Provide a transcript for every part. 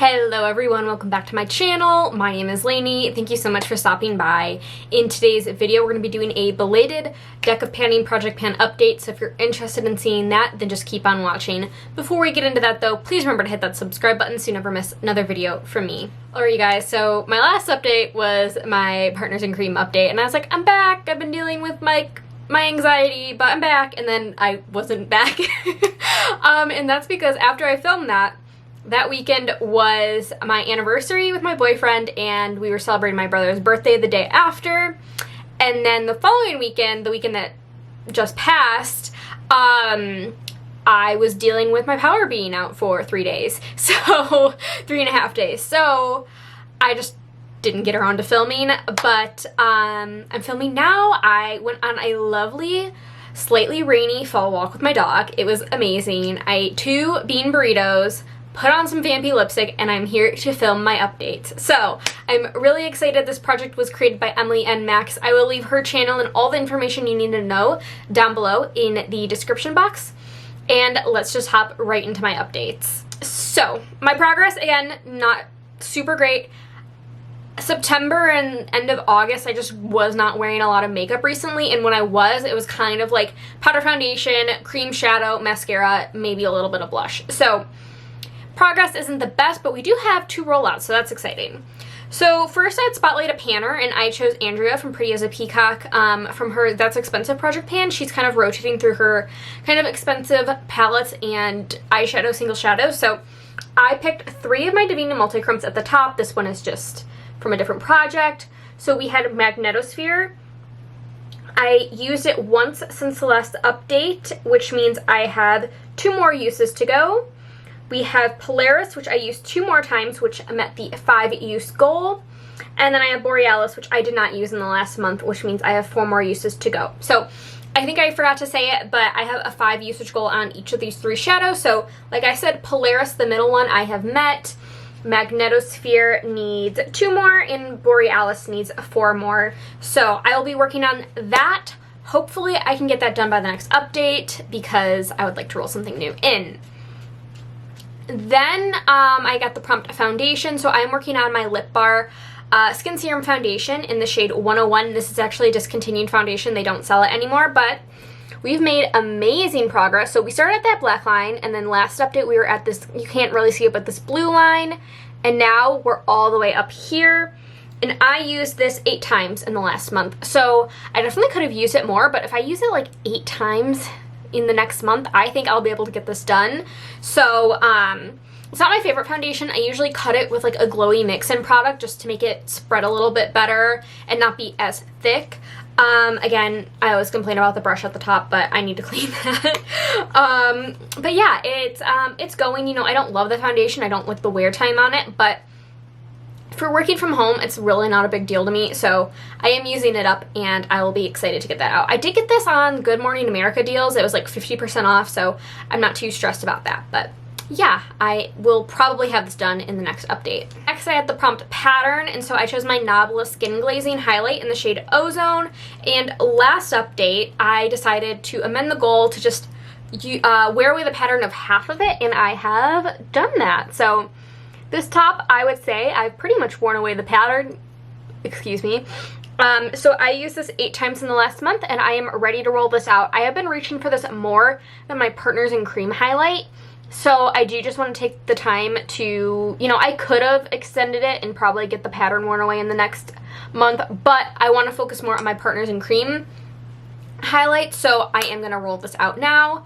Hello everyone, welcome back to my channel. My name is Lainey. Thank you so much for stopping by. In today's video, we're going to be doing a belated Deck of Panning Project Pan update, so if you're interested in seeing that, then just keep on watching. Before we get into that though, please remember to hit that subscribe button so you never miss another video from me. Alright you guys, so my last update was my Partners in Cream update, and I was like, I'm back! I've been dealing with my anxiety, but I'm back, and then I wasn't back. And that's because after I filmed that weekend was my anniversary with my boyfriend, and we were celebrating my brother's birthday the day after. And then the following weekend, the weekend that just passed, I was dealing with my power being out for 3 days. So, 3.5 days. So, I just didn't get around to filming, but I'm filming now. I went on a lovely, slightly rainy fall walk with my dog. It was amazing. I ate 2 bean burritos, put on some Vampy lipstick, and I'm here to film my updates. So, I'm really excited. This project was created by Emily N. Max. I will leave her channel and all the information you need to know down below in the description box. And let's just hop right into my updates. So, my progress, again, not super great. September and end of August, I just was not wearing a lot of makeup recently, and when I was, it was kind of like powder foundation, cream shadow, mascara, maybe a little bit of blush. So, progress isn't the best, but we do have 2 rollouts, so that's exciting. So first I had Spotlight a Panner, and I chose Andrea from Pretty as a Peacock from her That's Expensive project pan. She's kind of rotating through her kind of expensive palettes and eyeshadow single shadows. So I picked 3 of my Divina Multichromes at the top. This one is just from a different project. So we had Magnetosphere. I used it once since the last update, which means I have 2 more uses to go. We have Polaris, which I used 2 more times, which met the 5-use goal. And then I have Borealis, which I did not use in the last month, which means I have 4 more uses to go. So I think I forgot to say it, but I have a 5 usage goal on each of these 3 shadows. So like I said, Polaris, the middle one, I have met. Magnetosphere needs 2 more, and Borealis needs 4 more. So I will be working on that. Hopefully I can get that done by the next update, because I would like to roll something new in. Then I got the Prompt Foundation, so I'm working on my Lip Bar Skin Serum Foundation in the shade 101. This is actually a discontinued foundation. They don't sell it anymore, but we've made amazing progress. So we started at that black line, and then last update we were at this, you can't really see it, but this blue line, and now we're all the way up here. And I used this 8 times in the last month, so I definitely could have used it more, but if I use it like 8 times in the next month, I think I'll be able to get this done. So, it's not my favorite foundation. I usually cut it with like a glowy mix-in product just to make it spread a little bit better and not be as thick. Again, I always complain about the brush at the top, but I need to clean that. But yeah, it's going. You know, I don't love the foundation. I don't like the wear time on it, but for working from home, it's really not a big deal to me, so I am using it up, and I will be excited to get that out. I did get this on Good Morning America deals. It was like 50% off, so I'm not too stressed about that, but yeah, I will probably have this done in the next update. Next, I had the Prompt Pattern, and so I chose my Nobula Skin Glazing Highlight in the shade Ozone, and last update, I decided to amend the goal to just wear away the pattern of half of it, and I have done that. So this top, I would say, I've pretty much worn away the pattern. Excuse me. So I used this 8 times in the last month, and I am ready to roll this out. I have been reaching for this more than my Partners in Cream highlight, so I do just want to take the time to, you know, I could have extended it and probably get the pattern worn away in the next month, but I want to focus more on my Partners in Cream highlight, so I am going to roll this out now.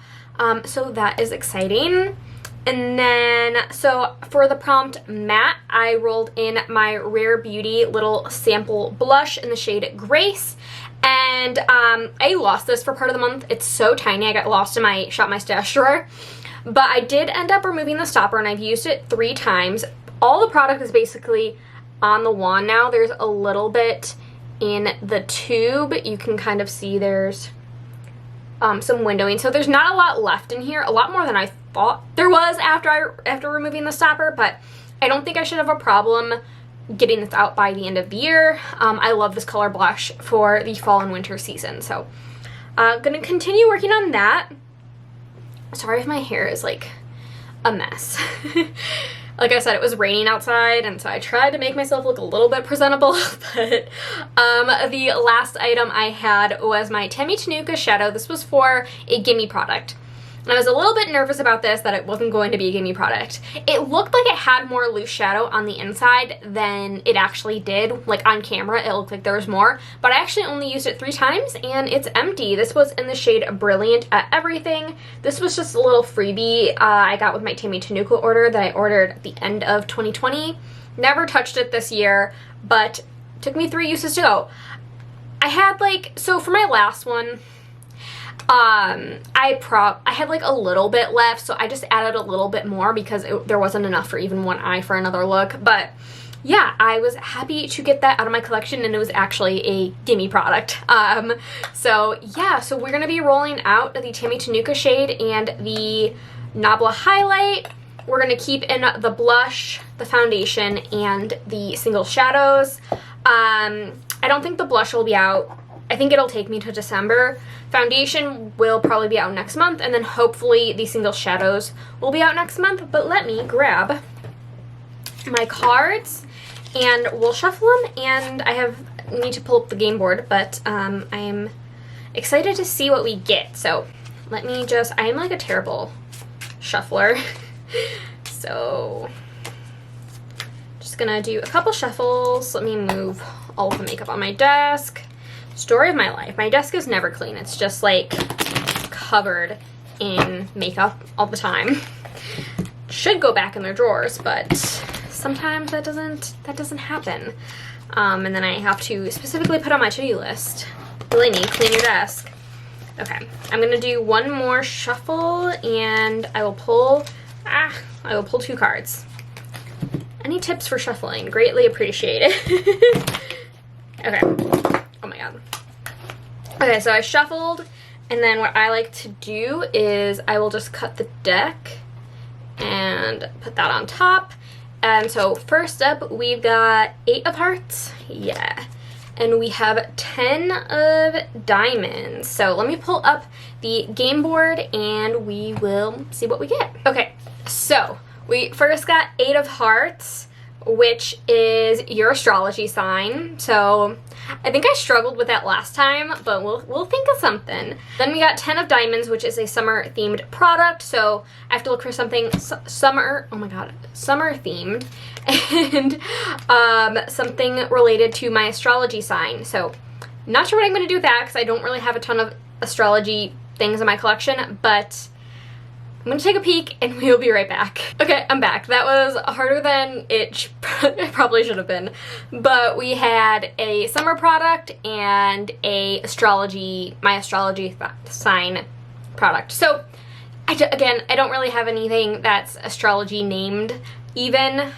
So that is exciting. And then, so for the Prompt Matte, I rolled in my Rare Beauty little sample blush in the shade Grace. And I lost this for part of the month. It's so tiny. I got lost in my Shop My Stash drawer. But I did end up removing the stopper, and I've used it 3 times. All the product is basically on the wand now. There's a little bit in the tube. You can kind of see there's some windowing. So there's not a lot left in here. A lot more than I thought there was after removing the stopper, but I don't think I should have a problem getting this out by the end of the year. I love this color blush for the fall and winter season, so gonna continue working on that. Sorry if my hair is like a mess. Like I said, it was raining outside, and so I tried to make myself look a little bit presentable, but the last item I had was my Tammy Tenuka shadow. This was for a Gimme product. And I was a little bit nervous about this, that it wasn't going to be a Gimme product. It looked like it had more loose shadow on the inside than it actually did. Like on camera, it looked like there was more, but I actually only used it 3 times and it's empty. This was in the shade Brilliant at Everything. This was just a little freebie I got with my Tammy Tenuka order that I ordered at the end of 2020. Never touched it this year, but took me 3 uses to go. I had like, so for my last one, I had like a little bit left, so I just added a little bit more because there wasn't enough for even one eye for another look. But yeah, I was happy to get that out of my collection, and it was actually a Gimme product. So yeah, so we're gonna be rolling out the Tammy Tenuka shade and the Nabla highlight. We're gonna keep in the blush, the foundation, and the single shadows. I don't think the blush will be out. I think it'll take me to December. Foundation will probably be out next month, and then hopefully the single shadows will be out next month. But let me grab my cards and we'll shuffle them, and I need to pull up the game board, but I am excited to see what we get. So let me just, I am like a terrible shuffler. So just gonna do a couple shuffles. Let me move all of the makeup on my desk. Story of my life. My desk is never clean. It's just like covered in makeup all the time. Should go back in their drawers, but sometimes that doesn't happen. And then I have to specifically put on my to-do list, Lainey, clean your desk. Okay, I'm gonna do one more shuffle, and I will pull 2 cards. Any tips for shuffling? Greatly appreciated. Okay. Oh my god. Okay, so I shuffled, and then what I like to do is I will just cut the deck and put that on top. And so first up, we've got 8 of hearts. Yeah. And we have 10 of diamonds. So let me pull up the game board and we will see what we get. Okay, so we first got 8 of hearts, which is your astrology sign. So I think I struggled with that last time, but we'll think of something. Then we got 10 of diamonds, which is a summer themed product. So I have to look for something summer themed, and something related to my astrology sign. So not sure what I'm going to do with that because I don't really have a ton of astrology things in my collection, but I'm gonna take a peek and we'll be right back. Okay, I'm back. That was harder than it probably should have been. But we had a summer product and my astrology sign product. So, again, I don't really have anything that's astrology named even.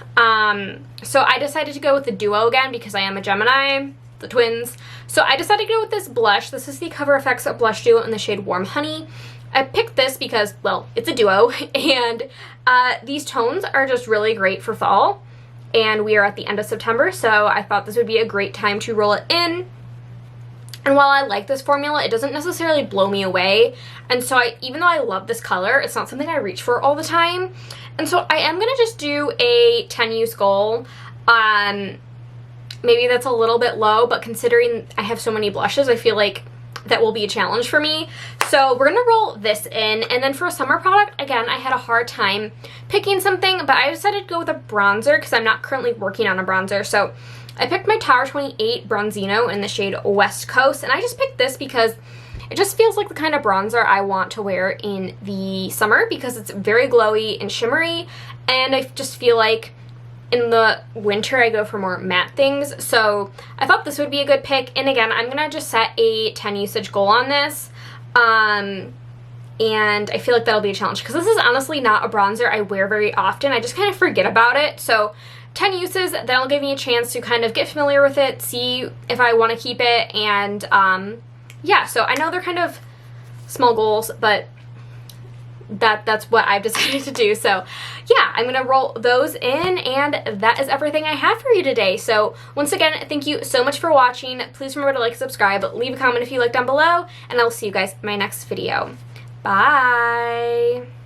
So I decided to go with the duo again because I am a Gemini, the twins. So I decided to go with this blush. This is the Cover FX Blush Duo in the shade Warm Honey. I picked this because, well, it's a duo, and these tones are just really great for fall, and we are at the end of September, so I thought this would be a great time to roll it in. And while I like this formula, it doesn't necessarily blow me away, and so even though I love this color, it's not something I reach for all the time, and so I am going to just do a 10 use goal. Maybe that's a little bit low, but considering I have so many blushes, I feel like that will be a challenge for me. So we're gonna roll this in, and then for a summer product, again, I had a hard time picking something, but I decided to go with a bronzer because I'm not currently working on a bronzer. So I picked my Tower 28 Bronzino in the shade West Coast, and I just picked this because it just feels like the kind of bronzer I want to wear in the summer because it's very glowy and shimmery, and I just feel like in the winter I go for more matte things. So I thought this would be a good pick, and again, I'm gonna just set a 10 usage goal on this, and I feel like that'll be a challenge because this is honestly not a bronzer I wear very often. I just kind of forget about it. So 10 uses, that'll give me a chance to kind of get familiar with it, see if I want to keep it, and yeah, so I know they're kind of small goals, but that's what I've decided to do. So yeah, I'm gonna roll those in, and that is everything I have for you today. So once again, thank you so much for watching. Please remember to like, subscribe, leave a comment if you like down below, and I'll see you guys in my next video. Bye!